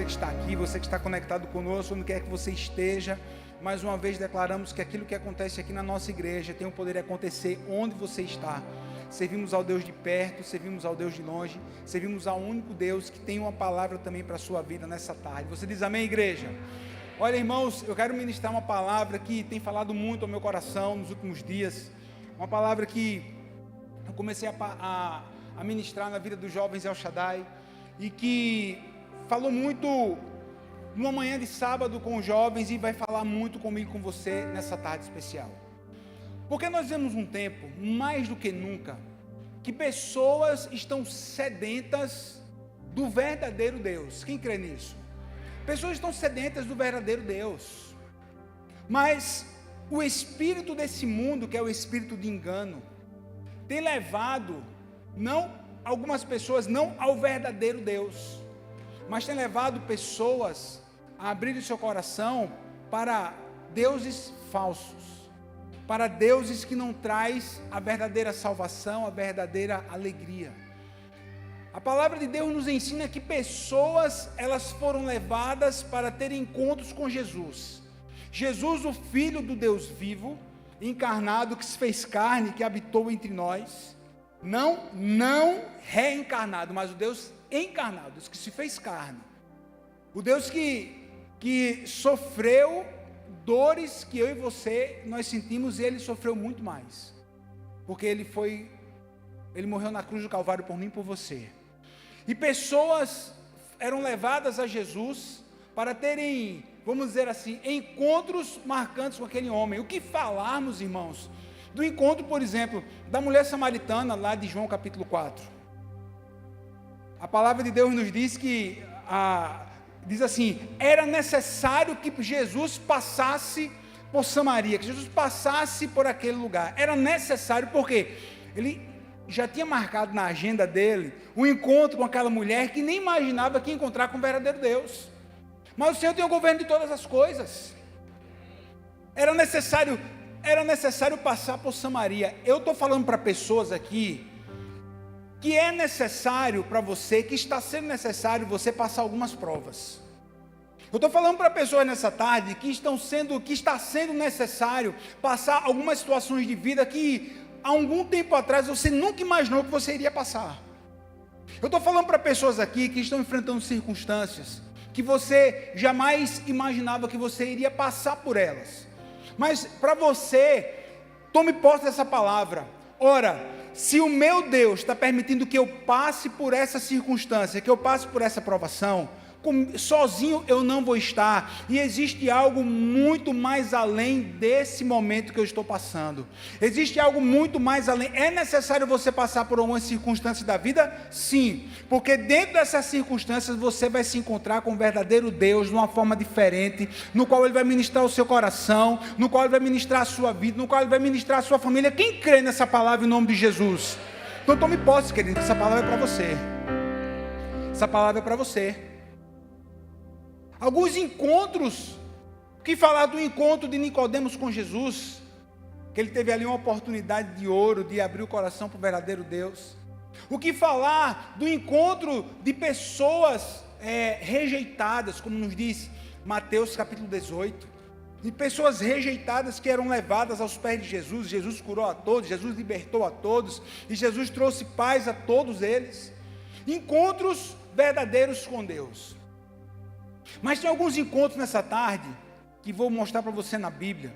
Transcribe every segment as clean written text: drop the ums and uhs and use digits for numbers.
você que está aqui, você que está conectado conosco, onde quer que você esteja. Mais uma vez declaramos que aquilo que acontece aqui na nossa igreja tem o poder de acontecer onde você está. Servimos ao Deus de perto, servimos ao Deus de longe, servimos ao único Deus que tem uma palavra também para a sua vida nessa tarde. Você diz amém, igreja? Olha, irmãos, eu quero ministrar uma palavra que tem falado muito ao meu coração nos últimos dias. Uma palavra que eu comecei a ministrar na vida dos jovens El Shaddai e que falou muito numa manhã de sábado com os jovens e vai falar muito comigo e com você nessa tarde especial. Porque nós vemos um tempo, mais do que nunca, que pessoas estão sedentas do verdadeiro Deus. Quem crê nisso? Pessoas estão sedentas do verdadeiro Deus. Mas o espírito desse mundo, que é o espírito de engano, tem levado algumas pessoas não ao verdadeiro Deus, mas tem levado pessoas a abrir o seu coração para deuses falsos, para deuses que não traz a verdadeira salvação, a verdadeira alegria. A palavra de Deus nos ensina que pessoas, elas foram levadas para ter encontros com Jesus. Jesus, o Filho do Deus vivo, encarnado, que se fez carne, que habitou entre nós, não reencarnado, mas o Deus encarnado, Deus que se fez carne, o Deus que sofreu dores que eu e você, nós sentimos, e Ele sofreu muito mais, porque Ele morreu na cruz do Calvário por mim e por você, e pessoas eram levadas a Jesus para terem, vamos dizer assim, encontros marcantes com aquele homem. O que falarmos, irmãos, do encontro, por exemplo, da mulher samaritana, lá de João capítulo 4, a palavra de Deus nos diz que, diz assim, era necessário que Jesus passasse por Samaria, que Jesus passasse por aquele lugar, era necessário, porque ele já tinha marcado na agenda dele, um encontro com aquela mulher, que nem imaginava que ia encontrar com o verdadeiro Deus, mas o Senhor tem o governo de todas as coisas, era necessário passar por Samaria. Eu estou falando para pessoas aqui, que é necessário para você, que está sendo necessário você passar algumas provas. Eu estou falando para pessoas nessa tarde que está sendo necessário passar algumas situações de vida que há algum tempo atrás você nunca imaginou que você iria passar. Eu estou falando para pessoas aqui que estão enfrentando circunstâncias que você jamais imaginava que você iria passar por elas. Mas para você, tome posse dessa palavra. Ora, se o meu Deus está permitindo que eu passe por essa circunstância, que eu passe por essa provação, sozinho eu não vou estar, e existe algo muito mais além desse momento que eu estou passando, existe algo muito mais além. É necessário você passar por algumas circunstâncias da vida? Sim, porque dentro dessas circunstâncias você vai se encontrar com o verdadeiro Deus, de uma forma diferente, no qual Ele vai ministrar o seu coração, no qual Ele vai ministrar a sua vida, no qual Ele vai ministrar a sua família. Quem crê nessa palavra em nome de Jesus? Então tome posse, querido, essa palavra é para você, essa palavra é para você. Alguns encontros, que falar do encontro de Nicodemos com Jesus, que ele teve ali uma oportunidade de ouro, de abrir o coração para o verdadeiro Deus. O que falar do encontro de pessoas rejeitadas, como nos diz Mateus capítulo 18, de pessoas rejeitadas que eram levadas aos pés de Jesus. Jesus curou a todos, Jesus libertou a todos, e Jesus trouxe paz a todos eles. Encontros verdadeiros com Deus. Mas tem alguns encontros nessa tarde, que vou mostrar para você na Bíblia,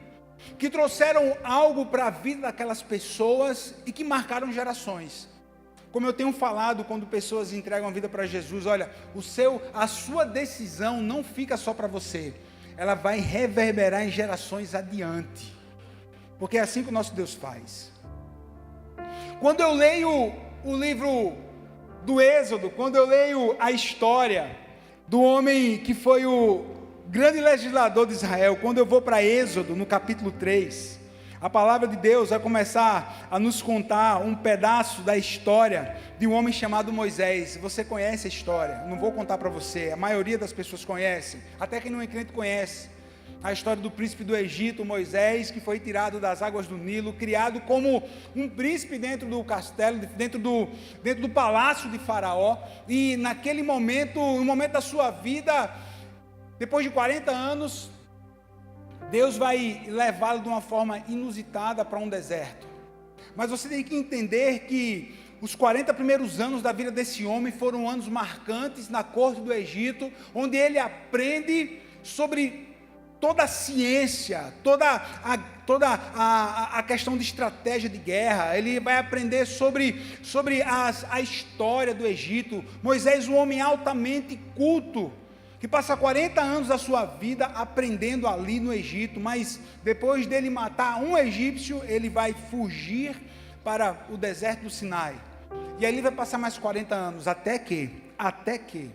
que trouxeram algo para a vida daquelas pessoas e que marcaram gerações. Como eu tenho falado, quando pessoas entregam a vida para Jesus, olha, a sua decisão não fica só para você, ela vai reverberar em gerações adiante, porque é assim que o nosso Deus faz. Quando eu leio o livro do Êxodo, quando eu leio a história do homem que foi o grande legislador de Israel, quando eu vou para Êxodo, no capítulo 3, a palavra de Deus vai começar a nos contar um pedaço da história de um homem chamado Moisés. Você conhece a história, não vou contar para você, a maioria das pessoas conhece, até quem não é crente conhece. a história do príncipe do Egito, Moisés, que foi tirado das águas do Nilo, criado como um príncipe dentro do castelo, dentro do palácio de Faraó, e naquele momento, no momento da sua vida, depois de 40 anos, Deus vai levá-lo de uma forma inusitada para um deserto. Mas você tem que entender que os 40 primeiros anos da vida desse homem foram anos marcantes na corte do Egito, onde ele aprende sobre toda a ciência, toda a questão de estratégia de guerra. Ele vai aprender sobre a história do Egito. Moisés, um homem altamente culto, que passa 40 anos da sua vida aprendendo ali no Egito, mas depois dele matar um egípcio, ele vai fugir para o deserto do Sinai. E aí ele vai passar mais 40 anos, até que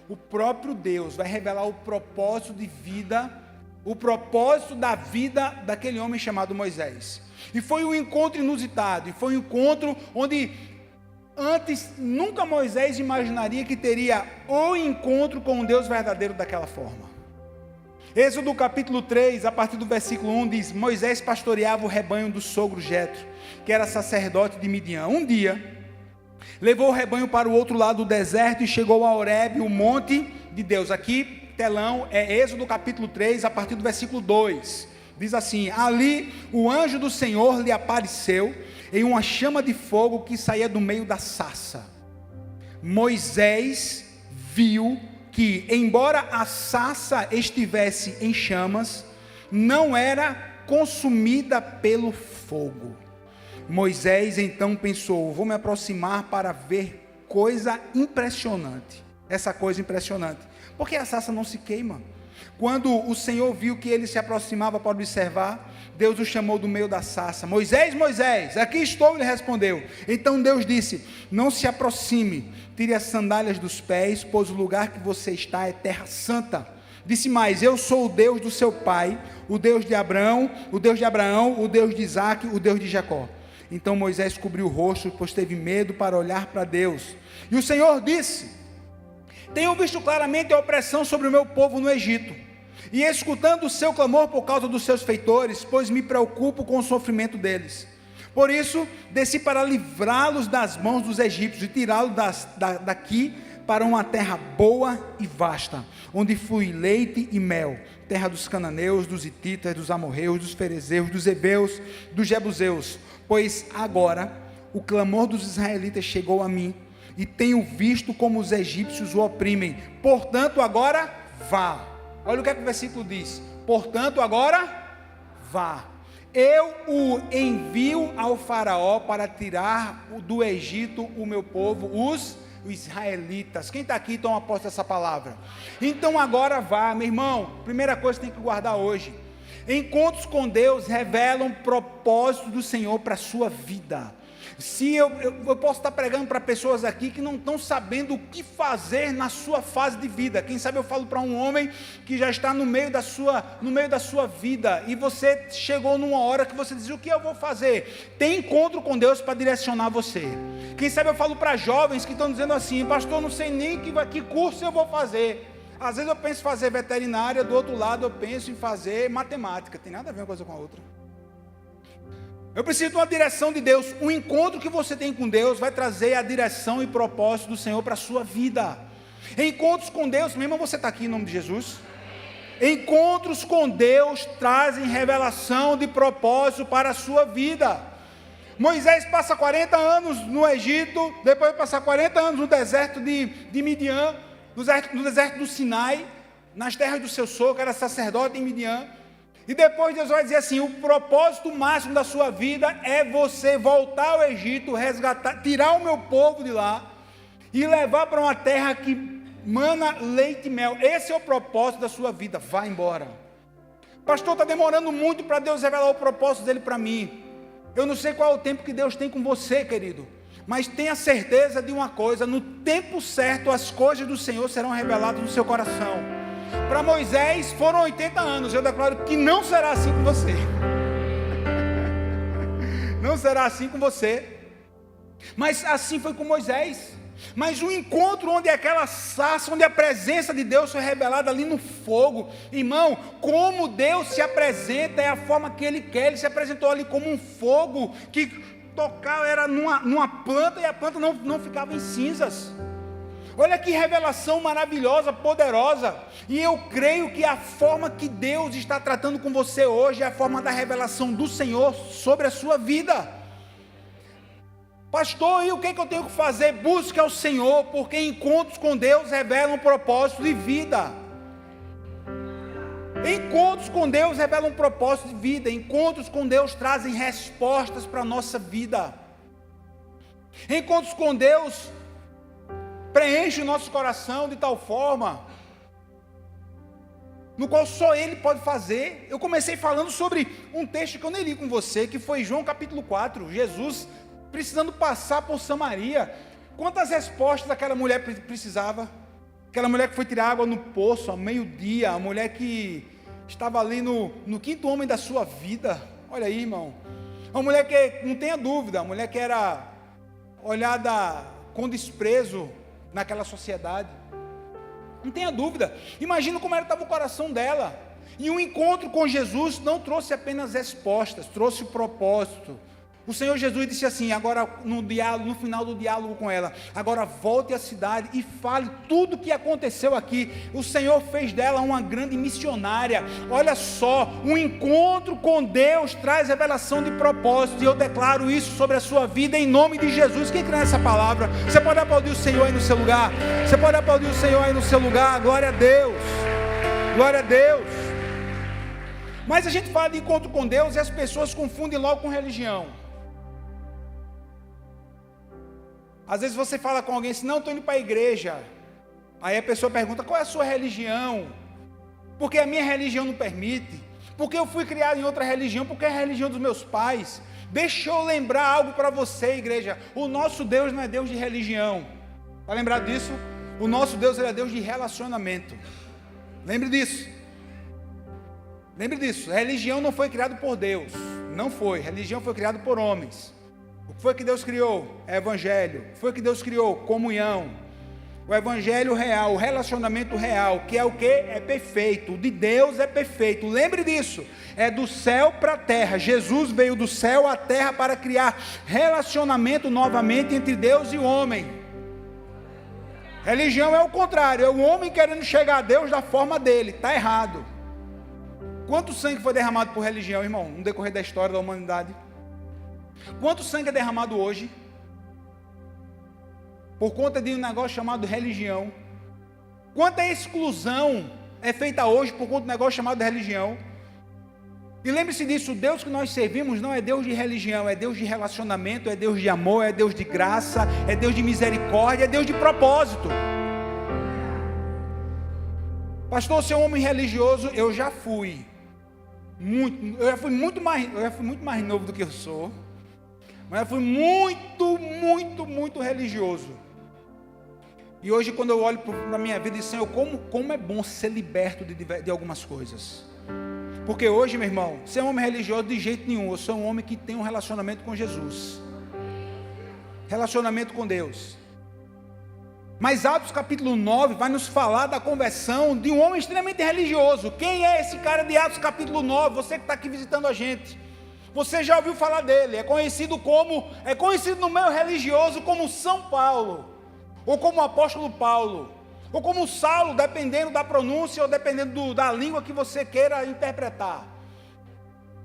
o próprio Deus vai revelar o propósito de vida, o propósito da vida daquele homem chamado Moisés. E foi um encontro inusitado, e foi um encontro onde antes nunca Moisés imaginaria que teria o encontro com o Deus verdadeiro daquela forma. Êxodo capítulo 3, a partir do versículo 1 diz: Moisés pastoreava o rebanho do sogro Jetro, que era sacerdote de Midian. Um dia levou o rebanho para o outro lado do deserto e chegou a Horebe, o monte de Deus. Aqui, telão, é Êxodo capítulo 3, a partir do versículo 2. Diz assim: ali o anjo do Senhor lhe apareceu em uma chama de fogo que saía do meio da sarça. Moisés viu que, embora a sarça estivesse em chamas, não era consumida pelo fogo. Moisés então pensou: vou me aproximar para ver coisa impressionante. Essa coisa impressionante. Por que a sarça não se queima? Quando o Senhor viu que ele se aproximava para observar, Deus o chamou do meio da sarça: Moisés, Moisés, aqui estou, ele respondeu. Então Deus disse: não se aproxime, tire as sandálias dos pés, pois o lugar que você está é terra santa. Disse mais: eu sou o Deus do seu pai, o Deus de Abraão, o Deus de Isaque, o Deus de Jacó. Então Moisés cobriu o rosto, pois teve medo para olhar para Deus. E o Senhor disse: tenho visto claramente a opressão sobre o meu povo no Egito, e escutando o seu clamor por causa dos seus feitores, pois me preocupo com o sofrimento deles. Por isso, desci para livrá-los das mãos dos egípcios e tirá-los daqui para uma terra boa e vasta, onde flui leite e mel, terra dos cananeus, dos hititas, dos amorreus, dos ferezeus, dos heveus, dos jebuseus. Pois agora o clamor dos israelitas chegou a mim, e tenho visto como os egípcios o oprimem. Portanto, agora vá. Olha o que é que o versículo diz: portanto, agora vá. Eu o envio ao faraó para tirar do Egito o meu povo, os israelitas. Quem está aqui toma posse dessa palavra? Então agora vá, meu irmão. Primeira coisa que tem que guardar hoje: encontros com Deus revelam propósito do Senhor para a sua vida. Se eu posso estar pregando para pessoas aqui que não estão sabendo o que fazer na sua fase de vida. Quem sabe eu falo para um homem que já está no meio da sua vida, e você chegou numa hora que você diz: o que eu vou fazer? Tem encontro com Deus para direcionar você. Quem sabe eu falo para jovens que estão dizendo assim: pastor, não sei nem que curso eu vou fazer. Às vezes eu penso em fazer veterinária, do outro lado eu penso em fazer matemática. Tem nada a ver uma coisa com a outra. Eu preciso de uma direção de Deus. O encontro que você tem com Deus vai trazer a direção e propósito do Senhor para a sua vida. Encontros com Deus, meu irmão, você está aqui em nome de Jesus? Encontros com Deus trazem revelação de propósito para a sua vida. Moisés passa 40 anos no Egito, depois de passar 40 anos no deserto de Midian, no deserto do Sinai, nas terras do seu sogro, que era sacerdote em Midian. E depois Deus vai dizer assim: o propósito máximo da sua vida é você voltar ao Egito, resgatar, tirar o meu povo de lá e levar para uma terra que mana leite e mel. Esse é o propósito da sua vida. Vá embora. Pastor, está demorando muito para Deus revelar o propósito dele para mim. Eu não sei qual é o tempo que Deus tem com você, querido, mas tenha certeza de uma coisa: no tempo certo as coisas do Senhor serão reveladas no seu coração. Para Moisés foram 80 anos, eu declaro que não será assim com você. Não será assim com você. Mas assim foi com Moisés. Mas um encontro onde aquela sarça, onde a presença de Deus foi revelada ali no fogo. Irmão, como Deus se apresenta é a forma que Ele quer. Ele se apresentou ali como um fogo que tocava, era numa planta, e a planta não ficava em cinzas. Olha que revelação maravilhosa, poderosa. E eu creio que a forma que Deus está tratando com você hoje é a forma da revelação do Senhor sobre a sua vida. Pastor, e o que eu tenho que fazer? Busque ao Senhor, porque encontros com Deus revelam um propósito de vida. Encontros com Deus revelam um propósito de vida. Encontros com Deus trazem respostas para a nossa vida. Encontros com Deus preenchem o nosso coração de tal forma no qual só Ele pode fazer. Eu comecei falando sobre um texto que eu nem li com você, que foi João capítulo 4, Jesus precisando passar por Samaria. Quantas respostas aquela mulher precisava? Aquela mulher que foi tirar água no poço ao meio-dia, a mulher que estava ali no quinto homem da sua vida. Olha aí, irmão, uma mulher que, não tenha dúvida, uma mulher que era olhada com desprezo naquela sociedade, não tenha dúvida. Imagina como estava o coração dela. E um encontro com Jesus não trouxe apenas respostas, trouxe o propósito. O Senhor Jesus disse assim, agora no final do diálogo com ela, agora volte à cidade e fale tudo o que aconteceu aqui. O Senhor fez dela uma grande missionária. Olha só, um encontro com Deus traz revelação de propósito, e eu declaro isso sobre a sua vida em nome de Jesus. Quem crê nessa palavra? Você pode aplaudir o Senhor aí no seu lugar? Você pode aplaudir o Senhor aí no seu lugar? Glória a Deus, glória a Deus. Mas a gente fala de encontro com Deus e as pessoas confundem logo com religião. Às vezes você fala com alguém assim, não, estou indo para a igreja. Aí a pessoa pergunta, qual é a sua religião? Porque a minha religião não permite. Porque eu fui criado em outra religião, porque é a religião dos meus pais. Deixa eu lembrar algo para você, igreja. O nosso Deus não é Deus de religião. Está lembrado disso? O nosso Deus ele é Deus de relacionamento. Lembre disso. Lembre disso. A religião não foi criada por Deus. Não foi. A religião foi criada por homens. O que foi que Deus criou? Evangelho. O que foi que Deus criou? Comunhão. O evangelho real, o relacionamento real, que é o que? É perfeito. O de Deus é perfeito. Lembre disso. É do céu para a terra. Jesus veio do céu à terra para criar relacionamento novamente entre Deus e o homem. Religião é o contrário. É o homem querendo chegar a Deus da forma dele. Está errado. Quanto sangue foi derramado por religião, irmão? No decorrer da história da humanidade. Quanto sangue é derramado hoje por conta de um negócio chamado religião? Quanta exclusão é feita hoje por conta de um negócio chamado religião? E lembre-se disso, o Deus que nós servimos não é Deus de religião, é Deus de relacionamento, é Deus de amor, é Deus de graça, é Deus de misericórdia, é Deus de propósito. Pastor, ser um homem religioso, eu já fui muito mais novo do que eu sou. Mas eu fui muito religioso. E hoje quando eu olho para a minha vida e digo, Senhor, como é bom ser liberto de algumas coisas. Porque hoje, meu irmão, ser um homem religioso de jeito nenhum. Eu sou um homem que tem um relacionamento com Jesus. Relacionamento com Deus. Mas Atos capítulo 9 vai nos falar da conversão de um homem extremamente religioso. Quem é esse cara de Atos capítulo 9? Você que está aqui visitando a gente. Você já ouviu falar dele, é conhecido no meio religioso como São Paulo, ou como apóstolo Paulo, ou como Saulo, dependendo da pronúncia ou dependendo da língua que você queira interpretar.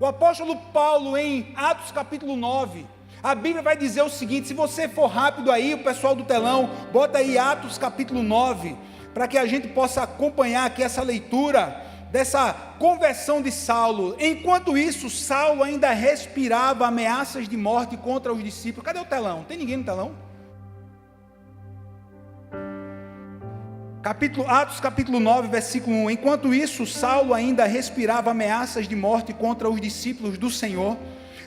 O apóstolo Paulo, em Atos capítulo 9, a Bíblia vai dizer o seguinte, se você for rápido aí, o pessoal do telão, bota aí Atos capítulo 9, para que a gente possa acompanhar aqui essa leitura, dessa conversão de Saulo. Enquanto isso, Saulo ainda respirava ameaças de morte contra os discípulos. Cadê o telão? Tem ninguém no telão? Atos capítulo 9, versículo 1. Enquanto isso, Saulo ainda respirava ameaças de morte contra os discípulos do Senhor.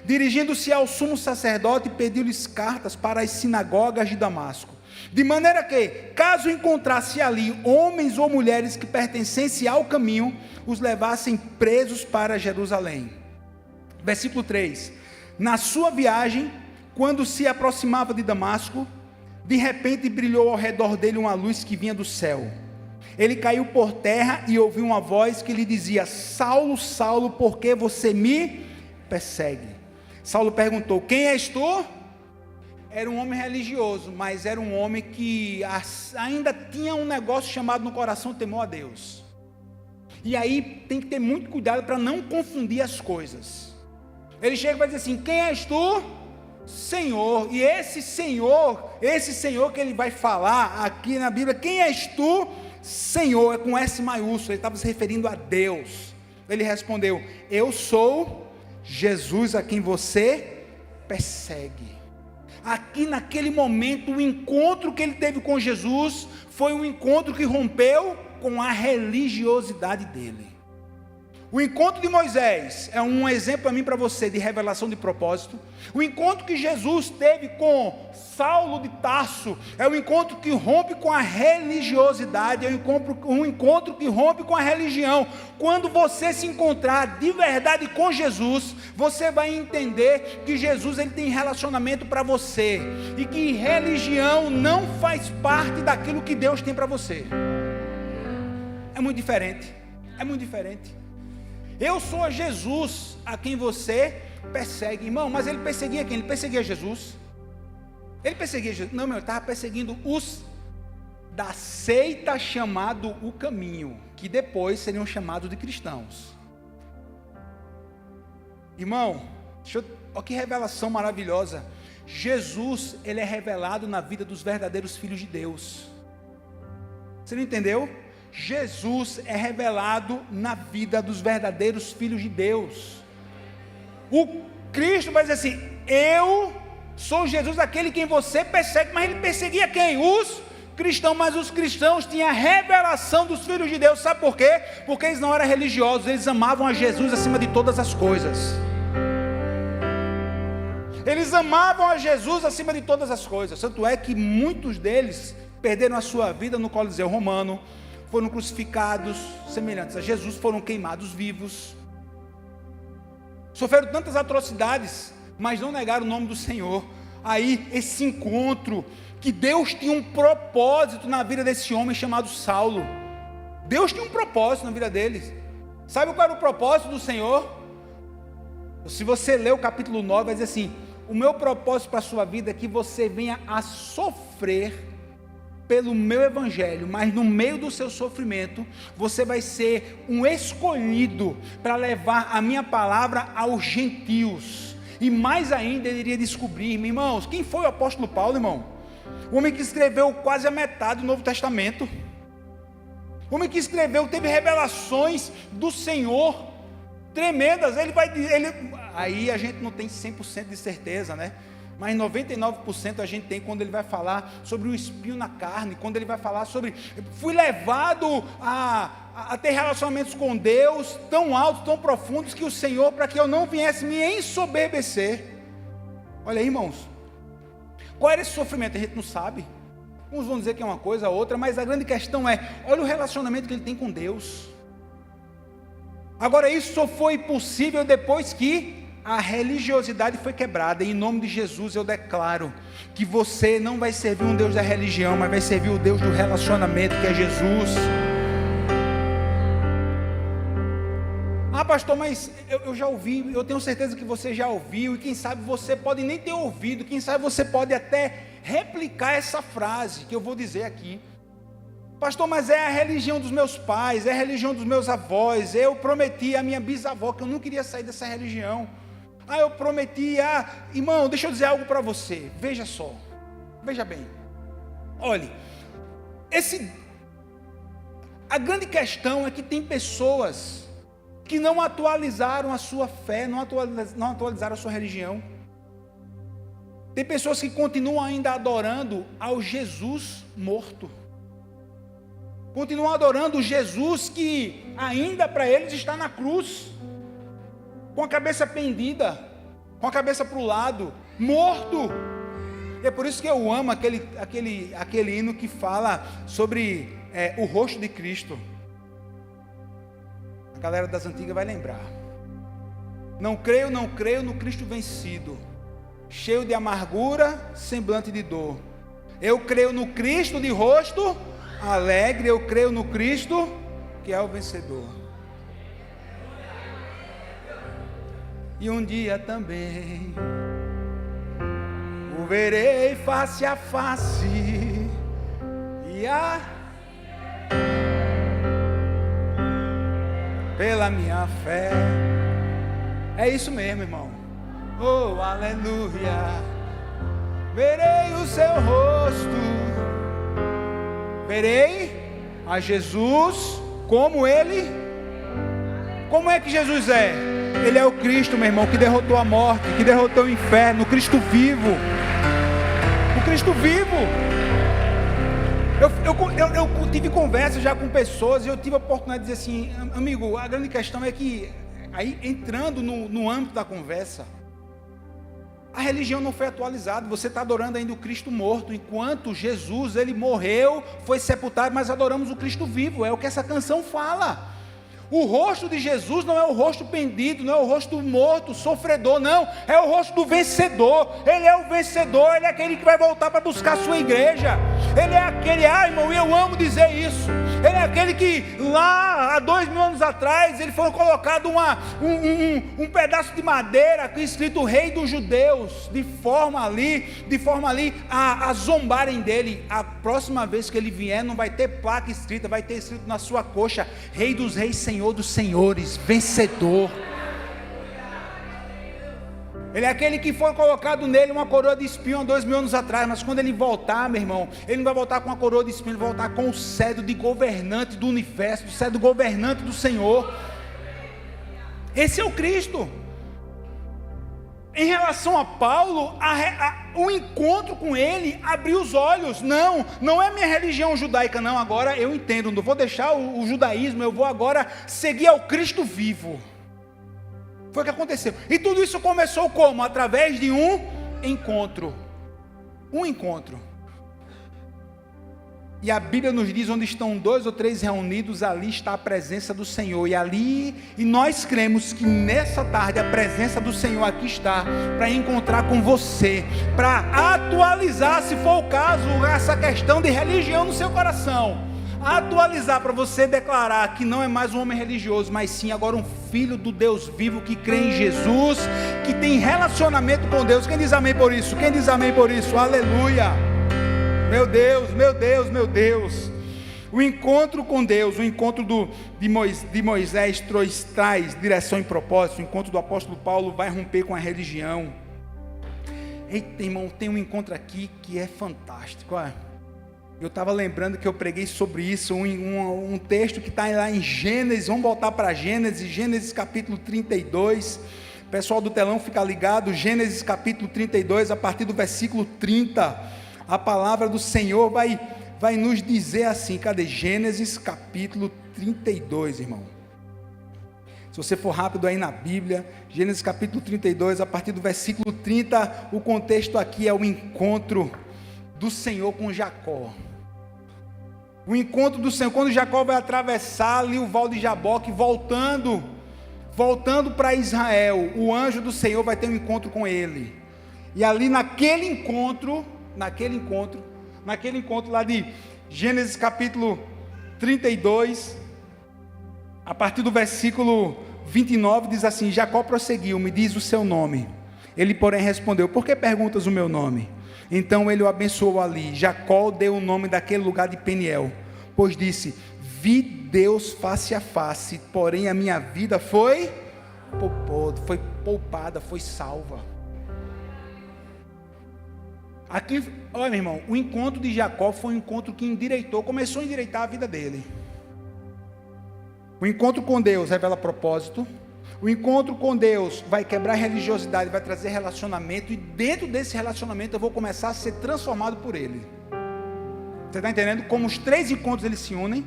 Dirigindo-se ao sumo sacerdote, pediu-lhes cartas para as sinagogas de Damasco. De maneira que, caso encontrasse ali homens ou mulheres que pertencessem ao caminho, os levassem presos para Jerusalém. Versículo 3. Na sua viagem, quando se aproximava de Damasco, De repente brilhou ao redor dele uma luz que vinha do céu. Ele caiu por terra e ouviu uma voz que lhe dizia: Saulo, Saulo, por que você me persegue? Saulo perguntou: quem és tu? Era um homem religioso, mas era um homem que ainda tinha um negócio chamado no coração temor a Deus. E aí tem que ter muito cuidado para não confundir as coisas. Ele chega e vai dizer assim: quem és tu? Senhor. E esse Senhor que ele vai falar aqui na Bíblia, quem és tu? Senhor, é com S maiúsculo, ele estava se referindo a Deus. Ele respondeu: eu sou Jesus a quem você persegue. Aqui naquele momento, o encontro que ele teve com Jesus, foi um encontro que rompeu com a religiosidade dele. O encontro de Moisés é um exemplo para mim e para você de revelação de propósito. O encontro que Jesus teve com Saulo de Tarso é um encontro que rompe com a religiosidade, é um encontro que rompe com a religião. Quando você se encontrar de verdade com Jesus, você vai entender que Jesus ele tem relacionamento para você e que religião não faz parte daquilo que Deus tem para você. É muito diferente, é muito diferente. Eu sou Jesus a quem você persegue, irmão. Mas ele perseguia quem? Ele perseguia Jesus? Ele perseguia Jesus? Não, ele estava perseguindo os da seita chamado o Caminho, que depois seriam chamados de cristãos. Irmão, olha que revelação maravilhosa. Jesus, ele é revelado na vida dos verdadeiros filhos de Deus. Você não entendeu? Jesus é revelado na vida dos verdadeiros filhos de Deus. O Cristo vai dizer assim: eu sou Jesus, aquele quem você persegue. Mas ele perseguia quem? Os cristãos. Mas os cristãos tinham a revelação dos filhos de Deus. Sabe por quê? Porque eles não eram religiosos, eles amavam a Jesus acima de todas as coisas. Eles amavam a Jesus acima de todas as coisas. Tanto é que muitos deles perderam a sua vida no Coliseu Romano, foram crucificados, semelhantes a Jesus, foram queimados vivos, sofreram tantas atrocidades, mas não negaram o nome do Senhor. Aí esse encontro, que Deus tinha um propósito na vida desse homem chamado Saulo. Deus tinha um propósito na vida deles. Sabe qual era o propósito do Senhor? Se você ler o capítulo 9, vai dizer assim: o meu propósito para a sua vida é que você venha a sofrer pelo meu evangelho, mas no meio do seu sofrimento, você vai ser um escolhido para levar a minha palavra aos gentios. E mais ainda, ele iria descobrir, meus irmãos, quem foi o apóstolo Paulo, irmão? O homem que escreveu quase a metade do Novo Testamento. O homem que escreveu, teve revelações do Senhor tremendas. Aí a gente não tem 100% de certeza, né? Mas 99% a gente tem quando ele vai falar sobre o espinho na carne, quando ele vai falar sobre: fui levado a ter relacionamentos com Deus tão altos, tão profundos, que o Senhor, para que eu não viesse me ensoberbecer. Olha aí, irmãos, qual era esse sofrimento? A gente não sabe. Uns vão dizer que é uma coisa, outra, mas a grande questão é: olha o relacionamento que ele tem com Deus. Agora, isso só foi possível depois que a religiosidade foi quebrada. Em nome de Jesus eu declaro que você não vai servir um Deus da religião, mas vai servir o Deus do relacionamento, que é Jesus. Ah, pastor, mas eu já ouvi, eu tenho certeza que você já ouviu, e quem sabe você pode nem ter ouvido, quem sabe você pode até replicar essa frase que eu vou dizer aqui. Pastor, mas é a religião dos meus pais, é a religião dos meus avós. Eu prometi à minha bisavó que eu não queria sair dessa religião. Eu prometi irmão, deixa eu dizer algo para você. Veja só, veja bem. Olhe, a grande questão é que tem pessoas que não atualizaram a sua fé, não atualizaram a sua religião. Tem pessoas que continuam ainda adorando ao Jesus morto. Continuam adorando o Jesus que ainda para eles está na cruz, com a cabeça pendida, com a cabeça para o lado, morto. E é por isso que eu amo aquele hino que fala sobre o rosto de Cristo. A galera das antigas vai lembrar. Não creio no Cristo vencido, cheio de amargura, semblante de dor. Eu creio no Cristo de rosto alegre, eu creio no Cristo que é o vencedor. E um dia também o verei face a face e pela minha fé. É isso mesmo, irmão. Oh, aleluia. Verei o seu rosto, verei a Jesus como Ele. Como é que Jesus é? Ele é o Cristo, meu irmão, que derrotou a morte, que derrotou o inferno, o Cristo vivo. O Cristo vivo. Eu tive conversa já com pessoas e eu tive a oportunidade de dizer assim, amigo, a grande questão é que, aí entrando no âmbito da conversa, a religião não foi atualizada, você está adorando ainda o Cristo morto, enquanto Jesus, ele morreu, foi sepultado, mas adoramos o Cristo vivo, é o que essa canção fala. O rosto de Jesus não é o rosto pendido, não é o rosto morto, sofredor, não, é o rosto do vencedor. Ele é o vencedor, ele é aquele que vai voltar para buscar a sua igreja. Ele é aquele, irmão, e eu amo dizer isso, ele é aquele que lá há 2000 anos atrás, ele foi colocado um pedaço de madeira escrito Rei dos Judeus, de forma ali a zombarem dele. A próxima vez que ele vier não vai ter placa escrita, vai ter escrito na sua coxa, Rei dos Reis, Senhor dos Senhores, vencedor. Ele é aquele que foi colocado nele uma coroa de espinho há 2000 anos atrás, mas quando ele voltar, meu irmão, ele não vai voltar com uma coroa de espinho, ele vai voltar com o cetro de governante do universo, o cetro governante do Senhor. Esse é o Cristo. Em relação a Paulo, o encontro com ele abriu os olhos. Não é minha religião judaica, não. Agora eu entendo, não vou deixar o judaísmo, eu vou agora seguir ao Cristo vivo. Foi o que aconteceu. E tudo isso começou como? Através de um encontro. Um encontro. E a Bíblia nos diz, onde estão 2 ou 3 reunidos, ali está a presença do Senhor. E nós cremos que nessa tarde a presença do Senhor aqui está, para encontrar com você, para atualizar, se for o caso, essa questão de religião no seu coração. Atualizar para você declarar que não é mais um homem religioso, mas sim agora um filho do Deus vivo, que crê em Jesus, que tem relacionamento com Deus. Quem diz amém por isso? Quem diz amém por isso? Aleluia! Meu Deus, meu Deus, meu Deus. O encontro com Deus, o encontro de Moisés traz direção e propósito. O encontro do apóstolo Paulo vai romper com a religião. Eita, irmão, tem um encontro aqui que é fantástico. Eu estava lembrando que eu preguei sobre isso, um texto que está lá em Gênesis. Vamos voltar para Gênesis capítulo 32. O pessoal do telão fica ligado. Gênesis capítulo 32, a partir do versículo 30. A palavra do Senhor vai nos dizer assim. Cadê? Gênesis capítulo 32, irmão. Se você for rápido aí na Bíblia, Gênesis capítulo 32, a partir do versículo 30, o contexto aqui é o encontro do Senhor com Jacó. O encontro do Senhor, quando Jacó vai atravessar ali o Val de Jaboque, voltando para Israel, o anjo do Senhor vai ter um encontro com ele. E ali naquele encontro lá de Gênesis capítulo 32, a partir do versículo 29, diz assim: Jacó prosseguiu, me diz o seu nome. Ele, porém, respondeu: por que perguntas o meu nome? Então ele o abençoou ali. Jacó deu o nome daquele lugar de Peniel, pois disse: vi Deus face a face, porém a minha vida foi poupada, foi salva. Aqui, olha, meu irmão, o encontro de Jacó foi um encontro que começou a endireitar a vida dele. O encontro com Deus revela propósito. O encontro com Deus vai quebrar a religiosidade, vai trazer relacionamento, e dentro desse relacionamento eu vou começar a ser transformado por Ele. Você está entendendo como os 3 encontros eles se unem?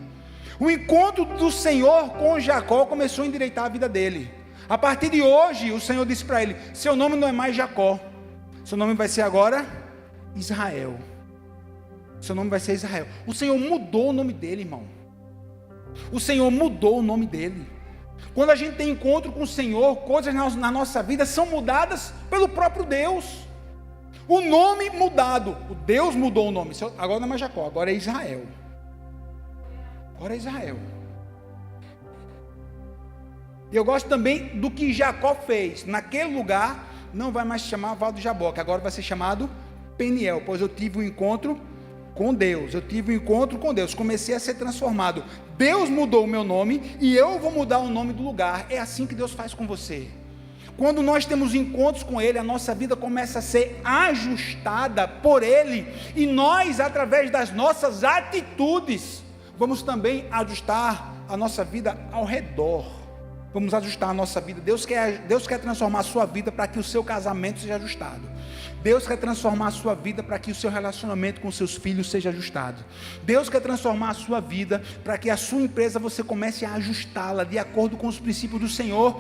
O encontro do Senhor com Jacó começou a endireitar a vida dele. A partir de hoje, o Senhor disse para ele: seu nome não é mais Jacó, seu nome vai ser agora Israel. Seu nome vai ser Israel. O Senhor mudou o nome dele, irmão. O Senhor mudou o nome dele. Quando a gente tem encontro com o Senhor, coisas na nossa vida são mudadas pelo próprio Deus. O nome mudado. O Deus mudou o nome. Agora não é mais Jacó, agora é Israel. Agora é Israel. E eu gosto também do que Jacó fez. Naquele lugar não vai mais se chamar Val do Jaboque, agora vai ser chamado Peniel, pois eu tive um encontro com Deus. Eu tive um encontro com Deus, comecei a ser transformado. Deus mudou o meu nome e eu vou mudar o nome do lugar. É assim que Deus faz com você. Quando nós temos encontros com Ele, a nossa vida começa a ser ajustada por Ele, e nós, através das nossas atitudes, vamos também ajustar a nossa vida ao redor. Vamos ajustar a nossa vida. Deus quer transformar a sua vida para que o seu casamento seja ajustado. Deus quer transformar a sua vida para que o seu relacionamento com seus filhos seja ajustado. Deus quer transformar a sua vida para que a sua empresa você comece a ajustá-la de acordo com os princípios do Senhor.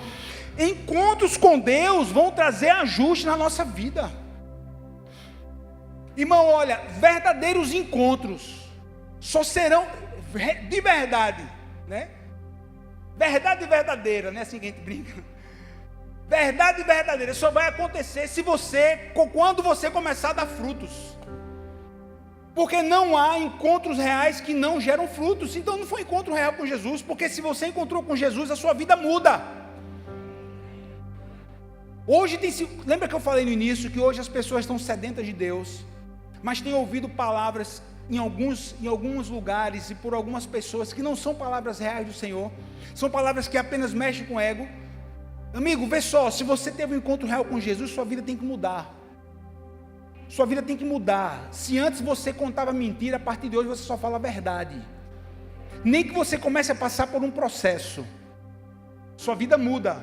Encontros com Deus vão trazer ajuste na nossa vida. Irmão, olha, verdadeiros encontros só serão de verdade, né? Verdade verdadeira, não é assim que a gente brinca. Verdade verdadeira só vai acontecer quando você começar a dar frutos. Porque não há encontros reais que não geram frutos. Então não foi encontro real com Jesus, porque se você encontrou com Jesus, a sua vida muda. Hoje lembra que eu falei no início que hoje as pessoas estão sedentas de Deus, mas têm ouvido palavras em alguns lugares e por algumas pessoas que não são palavras reais do Senhor, são palavras que apenas mexem com o ego. Amigo, vê só, se você teve um encontro real com Jesus, sua vida tem que mudar. Sua vida tem que mudar. Se antes você contava mentira, a partir de hoje você só fala a verdade. Nem que você comece a passar por um processo, sua vida muda.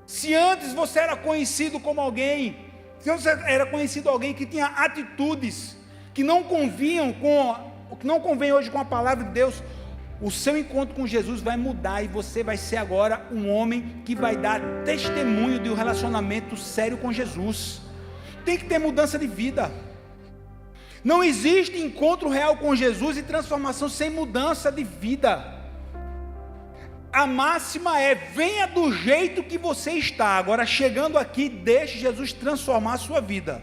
Se antes você era conhecido como alguém, se você era conhecido alguém que tinha atitudes que não convêm hoje com a palavra de Deus, o seu encontro com Jesus vai mudar e você vai ser agora um homem que vai dar testemunho de um relacionamento sério com Jesus. Tem que ter mudança de vida. Não existe encontro real com Jesus e transformação sem mudança de vida. A máxima é: venha do jeito que você está. Agora, chegando aqui, deixe Jesus transformar a sua vida.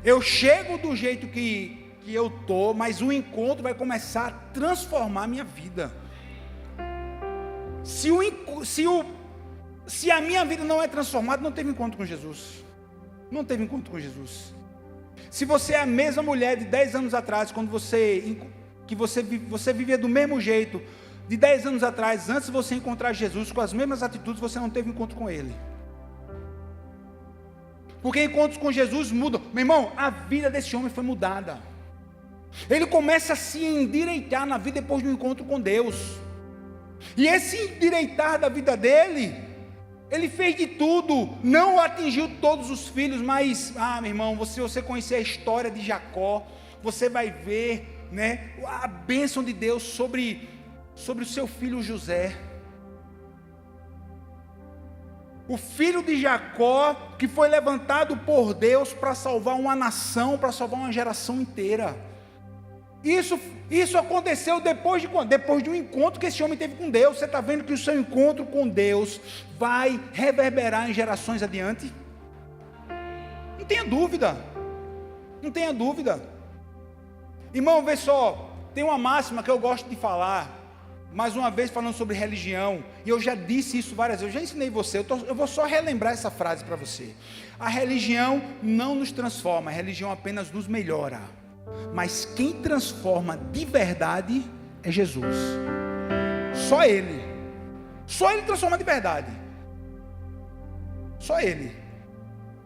Eu chego do jeito que eu estou, mas o encontro vai começar a transformar a minha vida. Se a minha vida não é transformada, não teve encontro com Jesus. Não teve encontro com Jesus. Se você é a mesma mulher de 10 anos atrás, quando você vivia do mesmo jeito, de 10 anos atrás, antes de você encontrar Jesus, com as mesmas atitudes, você não teve encontro com Ele. Porque encontros com Jesus mudam. Meu irmão, a vida desse homem foi mudada. Ele começa a se endireitar na vida depois do encontro com Deus. E esse endireitar da vida dele, ele fez de tudo. Não atingiu todos os filhos, mas, meu irmão, se você conhecer a história de Jacó, você vai ver, né, a bênção de Deus sobre o seu filho José. O filho de Jacó, que foi levantado por Deus para salvar uma nação, para salvar uma geração inteira. Isso aconteceu depois de quando? Depois de um encontro que esse homem teve com Deus. Você está vendo que o seu encontro com Deus vai reverberar em gerações adiante? Não tenha dúvida. Não tenha dúvida. Irmão, vê só, tem uma máxima que eu gosto de falar, mais uma vez falando sobre religião, e eu já disse isso várias vezes, eu já ensinei você, eu vou só relembrar essa frase para você. A religião não nos transforma, a religião apenas nos melhora. Mas quem transforma de verdade é Jesus. Só Ele transforma de verdade. Só Ele.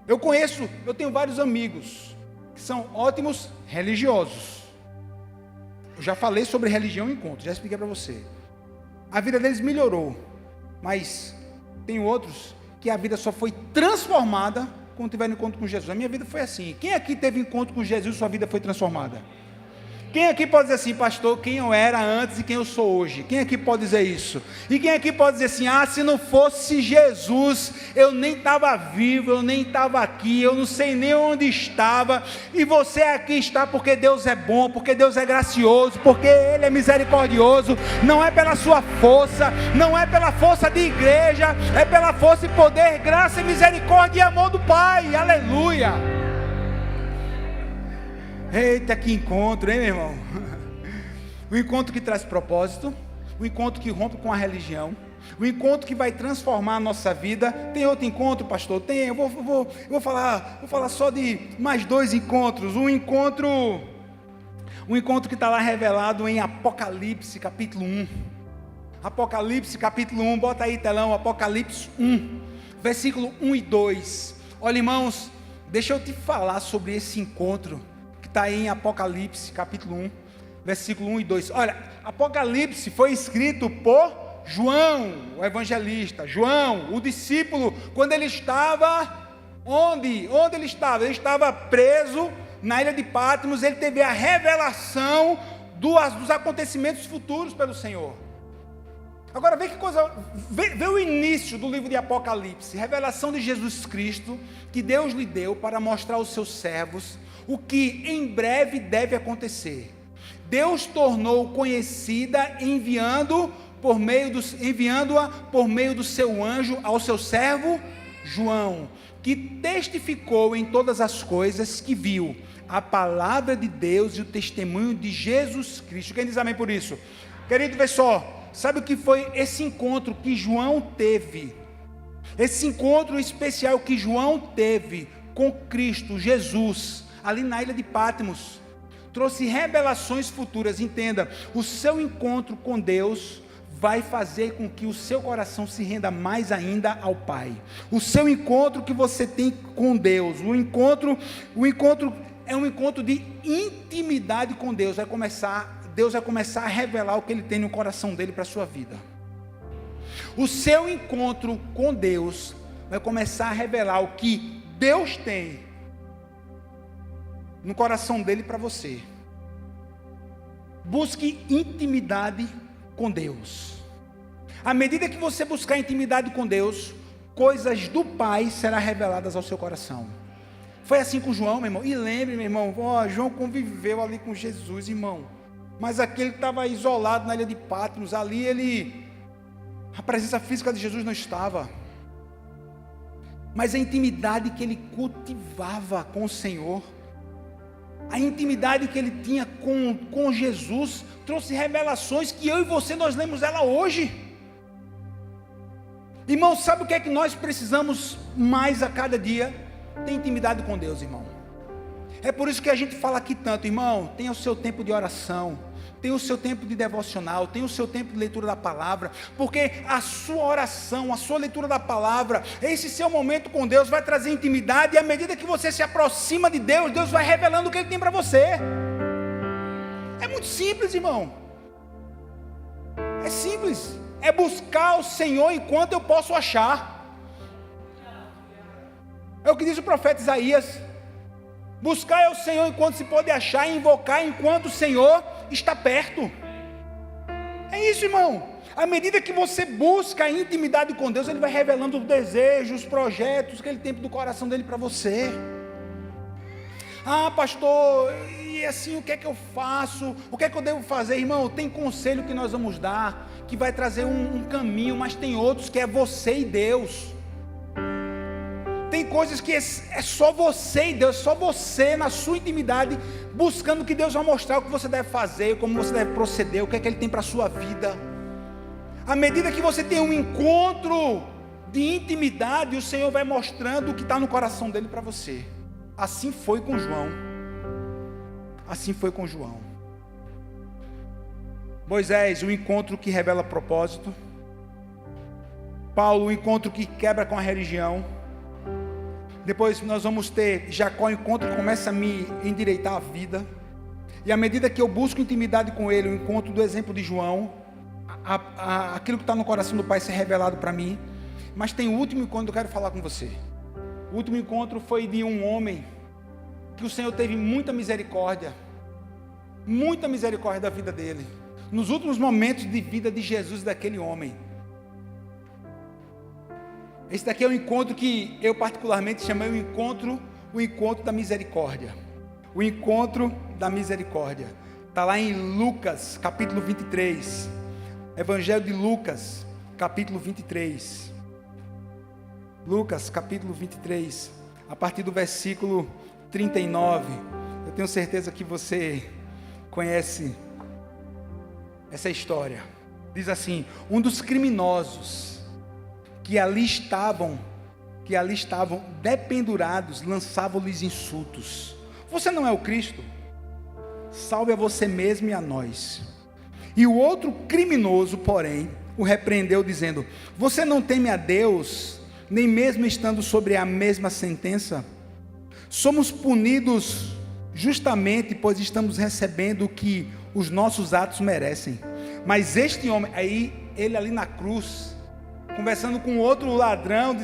Eu tenho vários amigos que são ótimos religiosos. Eu já falei sobre religião em encontro, já expliquei para você. A vida deles melhorou, mas tem outros que a vida só foi transformada quando tiver encontro com Jesus. A minha vida foi assim. Quem aqui teve encontro com Jesus, sua vida foi transformada? Quem aqui pode dizer assim: pastor, quem eu era antes e quem eu sou hoje? Quem aqui pode dizer isso? E quem aqui pode dizer assim: se não fosse Jesus, eu nem estava vivo, eu nem estava aqui, eu não sei nem onde estava, e você aqui está porque Deus é bom, porque Deus é gracioso, porque Ele é misericordioso, não é pela sua força, não é pela força de igreja, é pela força e poder, graça e misericórdia e amor do Pai. Aleluia! Eita, que encontro, hein, meu irmão? O encontro que traz propósito, o encontro que rompe com a religião, o encontro que vai transformar a nossa vida. Tem outro encontro, pastor? Tem, eu vou falar só de mais 2 encontros. Um encontro que está lá revelado em Apocalipse, capítulo 1. Apocalipse, capítulo 1, bota aí, telão, Apocalipse 1, versículo 1 e 2. Olha, irmãos, deixa eu te falar sobre esse encontro que está aí em Apocalipse, capítulo 1, versículo 1 e 2. Olha, Apocalipse foi escrito por João, o evangelista. João, o discípulo, quando ele estava, onde ele estava? Ele estava preso na ilha de Patmos. Ele teve a revelação dos acontecimentos futuros pelo Senhor. Agora vê que coisa, vê o início do livro de Apocalipse, revelação de Jesus Cristo, que Deus lhe deu para mostrar aos seus servos o que em breve deve acontecer. Deus tornou conhecida enviando-a por meio do seu anjo ao seu servo João, que testificou em todas as coisas que viu, a palavra de Deus e o testemunho de Jesus Cristo. Quem diz amém por isso? Querido, vê só. Sabe o que foi esse encontro que João teve? Esse encontro especial que João teve com Cristo, Jesus, ali na ilha de Patmos, trouxe revelações futuras. Entenda, o seu encontro com Deus vai fazer com que o seu coração se renda mais ainda ao Pai. O seu encontro que você tem com Deus, o encontro é um encontro de intimidade com Deus. Deus vai começar a revelar o que Ele tem no coração dele para a sua vida. O seu encontro com Deus vai começar a revelar o que Deus tem no coração dele para você. Busque intimidade com Deus. À medida que você buscar intimidade com Deus, coisas do Pai serão reveladas ao seu coração. Foi assim com João, meu irmão. E lembre, meu irmão, João conviveu ali com Jesus, irmão. Mas aquele que estava isolado na ilha de Patmos, ali a presença física de Jesus não estava. Mas a intimidade que ele cultivava com o Senhor, a intimidade que ele tinha com Jesus, trouxe revelações que eu e você, nós lemos ela hoje. Irmão, sabe o que é que nós precisamos mais a cada dia? Ter intimidade com Deus, irmão. É por isso que a gente fala aqui tanto, irmão, tenha o seu tempo de oração, tenha o seu tempo de devocional, tenha o seu tempo de leitura da palavra, porque a sua oração, a sua leitura da palavra, esse seu momento com Deus vai trazer intimidade, e à medida que você se aproxima de Deus, Deus vai revelando o que Ele tem para você. É muito simples, irmão. É simples. É buscar o Senhor enquanto eu posso achar. É o que diz o profeta Isaías. Buscar é o Senhor enquanto se pode achar, e invocar enquanto o Senhor está perto. É isso, irmão. À medida que você busca a intimidade com Deus, Ele vai revelando os desejos, os projetos que Ele tem do coração dele para você. Ah, pastor, e assim, o que é que eu faço? O que é que eu devo fazer? Irmão, tem conselho que nós vamos dar, que vai trazer um caminho, mas tem outros que é você e Deus. Tem coisas que é só você e Deus, só você na sua intimidade, buscando que Deus vai mostrar o que você deve fazer, como você deve proceder, o que é que Ele tem para a sua vida. À medida que você tem um encontro de intimidade, o Senhor vai mostrando o que está no coração dele para você. Assim foi com João. Assim foi com João. Moisés, o encontro que revela propósito. Paulo, o encontro que quebra com a religião. Depois nós vamos ter Jacó, o encontro que começa a me endireitar a vida. E à medida que eu busco intimidade com ele, o encontro do exemplo de João, aquilo que está no coração do Pai ser revelado para mim. Mas tem o último encontro que eu quero falar com você. O último encontro foi de um homem que o Senhor teve muita misericórdia da vida dele, nos últimos momentos de vida de Jesus, daquele homem. Esse daqui é um encontro que eu particularmente chamei o encontro da misericórdia. O encontro da misericórdia. Está lá em Lucas, capítulo 23. Evangelho de Lucas, capítulo 23. Lucas, capítulo 23. A partir do versículo 39. Eu tenho certeza que você conhece essa história. Diz assim: um dos criminosos que ali estavam dependurados, lançavam-lhes insultos. Você não é o Cristo? Salve a você mesmo e a nós. E o outro criminoso, porém, o repreendeu dizendo: você não teme a Deus, nem mesmo estando sobre a mesma sentença? Somos punidos justamente, pois estamos recebendo o que os nossos atos merecem. Mas este homem, aí ele ali na cruz, conversando com outro ladrão,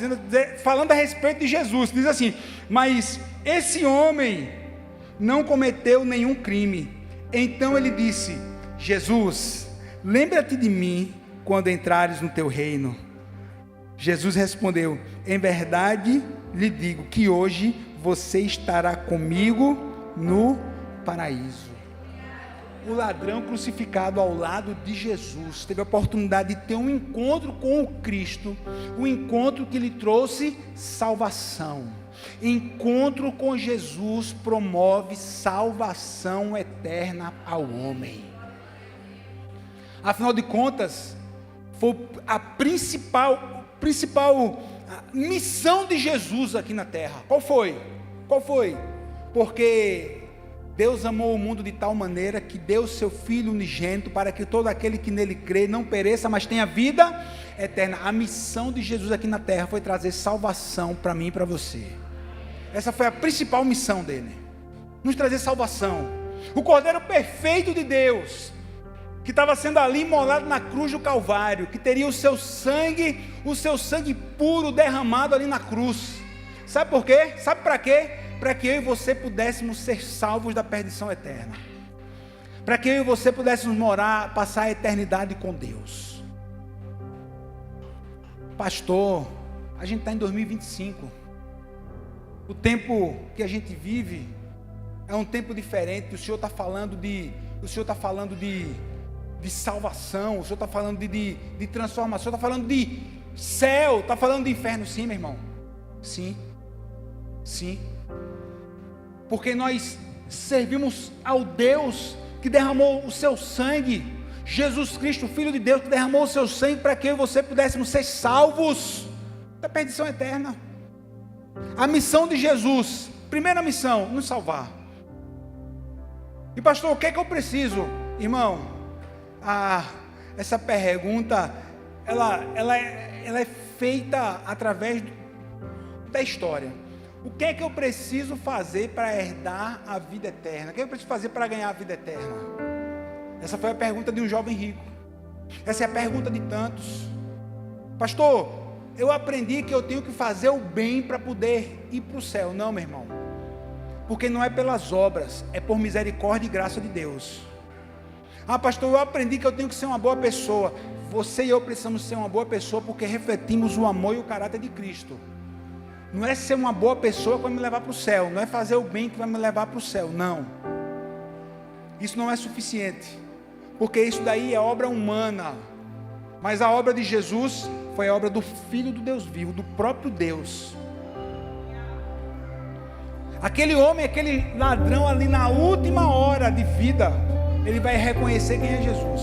falando a respeito de Jesus, diz assim: mas esse homem não cometeu nenhum crime. Então ele disse: Jesus, lembra-te de mim quando entrares no teu reino. Jesus respondeu: em verdade lhe digo que hoje você estará comigo no paraíso. O ladrão crucificado ao lado de Jesus teve a oportunidade de ter um encontro com o Cristo, um encontro que lhe trouxe salvação. Encontro com Jesus promove salvação eterna ao homem. Afinal de contas, foi a principal missão de Jesus aqui na terra. Qual foi? Porque Deus amou o mundo de tal maneira que deu o seu Filho unigênito para que todo aquele que nele crê não pereça, mas tenha vida eterna. A missão de Jesus aqui na terra foi trazer salvação para mim e para você. Essa foi a principal missão dele, nos trazer salvação. O Cordeiro perfeito de Deus, que estava sendo ali imolado na cruz do Calvário, que teria o seu sangue puro derramado ali na cruz. Sabe por quê? Sabe para quê? Para que eu e você pudéssemos ser salvos da perdição eterna, para que eu e você pudéssemos passar a eternidade com Deus. Pastor, a gente está em 2025, o tempo que a gente vive é um tempo diferente. O Senhor está falando de salvação, o Senhor está falando de transformação, está falando de céu, está falando de inferno. Sim, meu irmão, sim, porque nós servimos ao Deus que derramou o seu sangue, Jesus Cristo, Filho de Deus, que derramou o seu sangue para que eu e você pudéssemos ser salvos da perdição eterna. A missão de Jesus, primeira missão, nos salvar. E pastor, o que é que eu preciso? Irmão, essa pergunta, ela é feita através da história. O que é que eu preciso fazer para herdar a vida eterna? O que eu preciso fazer para ganhar a vida eterna? Essa foi a pergunta de um jovem rico. Essa é a pergunta de tantos. Pastor, eu aprendi que eu tenho que fazer o bem para poder ir para o céu. Não, meu irmão. Porque não é pelas obras, é por misericórdia e graça de Deus. Pastor, eu aprendi que eu tenho que ser uma boa pessoa. Você e eu precisamos ser uma boa pessoa porque refletimos o amor e o caráter de Cristo. Não é ser uma boa pessoa que vai me levar para o céu. Não é fazer o bem que vai me levar para o céu. Não. Isso não é suficiente. Porque isso daí é obra humana. Mas a obra de Jesus foi a obra do Filho do Deus vivo, do próprio Deus. Aquele homem, aquele ladrão ali na última hora de vida, ele vai reconhecer quem é Jesus.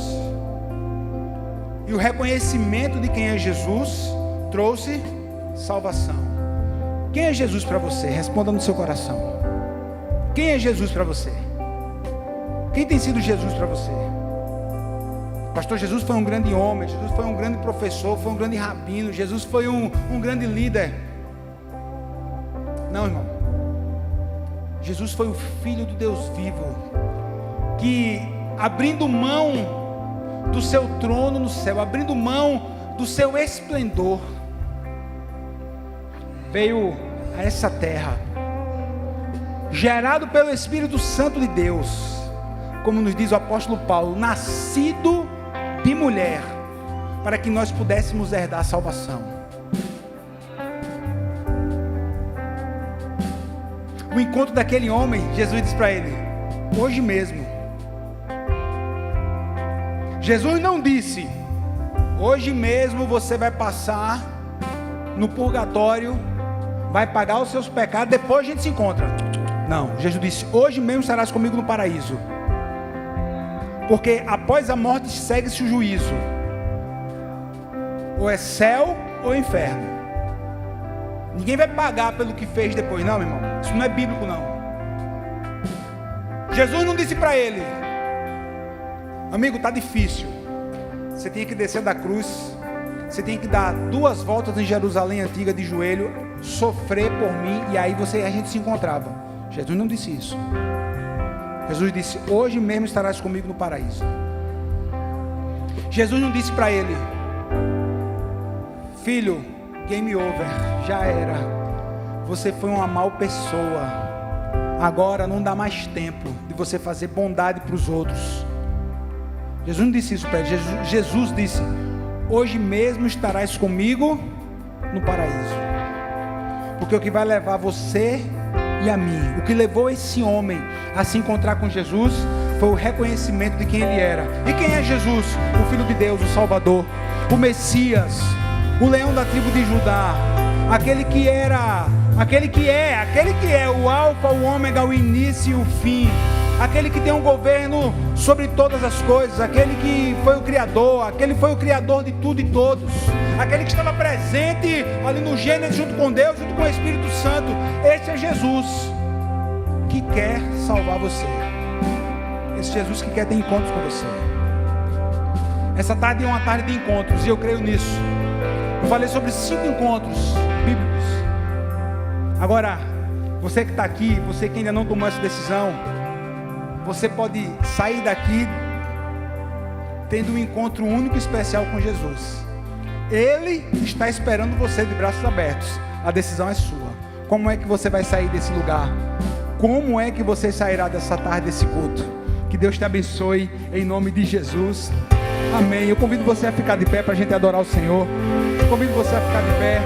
E o reconhecimento de quem é Jesus trouxe salvação. Quem é Jesus para você? Responda no seu coração. Quem é Jesus para você? Quem tem sido Jesus para você? Pastor, Jesus foi um grande homem, Jesus foi um grande professor, foi um grande rabino, Jesus foi um grande líder. Não, irmão. Jesus foi o Filho do Deus vivo, que abrindo mão do seu trono no céu, abrindo mão do seu esplendor, veio a essa terra, gerado pelo Espírito Santo de Deus, como nos diz o apóstolo Paulo, nascido de mulher, para que nós pudéssemos herdar a salvação. O encontro daquele homem, Jesus disse para ele: hoje mesmo. Jesus não disse: hoje mesmo você vai passar no purgatório, vai pagar os seus pecados, depois a gente se encontra. Não, Jesus disse: hoje mesmo estarás comigo no paraíso. Porque após a morte segue-se o juízo. Ou é céu ou inferno. Ninguém vai pagar pelo que fez depois, não, meu irmão. Isso não é bíblico, não. Jesus não disse para ele: amigo, está difícil. Você tem que descer da cruz. Você tem que dar 2 voltas em Jerusalém antiga de joelho, sofrer por mim, e aí a gente se encontrava. Jesus não disse isso. Jesus disse: hoje mesmo estarás comigo no paraíso. Jesus não disse para ele: filho, game over, já era. Você foi uma mal pessoa. Agora não dá mais tempo de você fazer bondade para os outros. Jesus não disse isso para ele. Jesus disse: hoje mesmo estarás comigo no paraíso. Porque o que vai levar você e a mim, o que levou esse homem a se encontrar com Jesus, foi o reconhecimento de quem ele era. E quem é Jesus? O Filho de Deus, o Salvador, o Messias, o leão da tribo de Judá, aquele que é o alfa, o ômega, o início e o fim, aquele que tem um governo sobre todas as coisas, aquele que foi o Criador, aquele que foi o Criador de tudo e todos, aquele que estava presente ali no Gênesis junto com Deus, junto com o Espírito Santo. Esse é Jesus que quer salvar você. Esse Jesus que quer ter encontros com você. Essa tarde é uma tarde de encontros, e eu creio nisso. Eu falei sobre 5 encontros bíblicos. Agora, você que está aqui, você que ainda não tomou essa decisão, você pode sair daqui tendo um encontro único e especial com Jesus. Ele está esperando você de braços abertos. A decisão é sua. Como é que você vai sair desse lugar? Como é que você sairá dessa tarde, desse culto? Que Deus te abençoe em nome de Jesus. Amém. Eu convido você a ficar de pé para a gente adorar o Senhor. Eu convido você a ficar de pé.